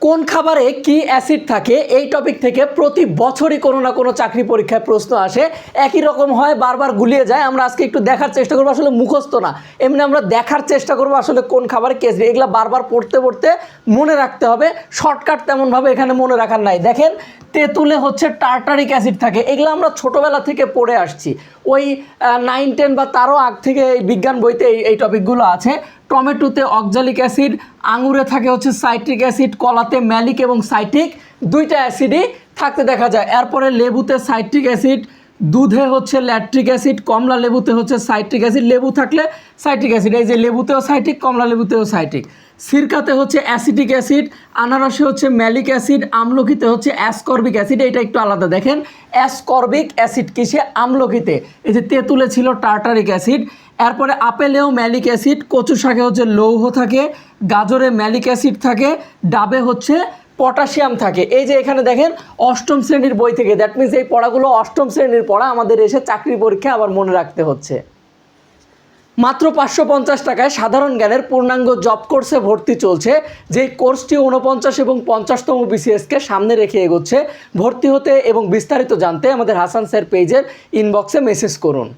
কোন খাবারে কি অ্যাসিড থাকে এই টপিক থেকে প্রতি বছরই কোনো না কোনো চাকরি পরীক্ষায় প্রশ্ন আসে। একই রকম হয়, বারবার গুলিয়ে যায়। আমরা আজকে একটু দেখার চেষ্টা করবো, আসলে মুখস্থ না, এমনি আমরা দেখার চেষ্টা করবো আসলে কোন খাবারে কি অ্যাসিড। এগুলো বারবার পড়তে পড়তে মনে রাখতে হবে, শর্টকাট তেমনভাবে এখানে মনে রাখার নাই। দেখেন, তেঁতুলে হচ্ছে টার্টারিক অ্যাসিড থাকে, এগুলো আমরা ছোটোবেলা থেকে পড়ে আসছি। ওই 9-10 বা তারও আগ থেকে এই বিজ্ঞান বইতে এই টপিকগুলো আছে। টমেটোতে অক্সালিক অ্যাসিড, আঙুরে থাকে হচ্ছে সাইট্রিক অ্যাসিড, কলাতে ম্যালিক এবং সাইট্রিক দুইটা অ্যাসিডই থাকতে দেখা যায়। এরপরে লেবুতে সাইট্রিক অ্যাসিড, দুধে হচ্ছে ল্যাট্রিক অ্যাসিড, কমলা লেবুতে হচ্ছে সাইট্রিক অ্যাসিড, লেবু থাকলে সাইট্রিক অ্যাসিড, এই যে লেবুতেও সাইট্রিক, কমলা লেবুতেও সাইট্রিক। সিরকাতে হচ্ছে অ্যাসিটিক অ্যাসিড, আনারসে হচ্ছে ম্যালিক অ্যাসিড, আমলকিতে হচ্ছে অ্যাসকর্বিক অ্যাসিড। এটা একটু আলাদা দেখেন, অ্যাসকর্বিক অ্যাসিড কিসে? আমলকিতে। এই যে তেঁতুলে ছিল টার্টারিক অ্যাসিড। এরপরে আপেলেও ম্যালিক অ্যাসিড, কচু শাকে হচ্ছে লৌহ থাকে, গাজরে ম্যালিক অ্যাসিড থাকে, ডাবে হচ্ছে পটাশিয়াম থাকে। এই যে এখানে দেখেন অষ্টম শ্রেণীর বই থেকে, দ্যাট মিনস এই পড়াগুলো অষ্টম শ্রেণীর পড়া, আমাদের এসে চাকরি পরীক্ষা আবার মনে রাখতে হচ্ছে। মাত্র 550 টাকায় সাধারণ জ্ঞানের পূর্ণাঙ্গ জব কোর্সে ভর্তি চলছে। যেই কোর্সটি 49 এবং 50তম বিসিএসকে সামনে রেখে এগোচ্ছে। ভর্তি হতে এবং বিস্তারিত জানতে আমাদের হাসান স্যার পেজের ইনবক্সে মেসেজ করুন।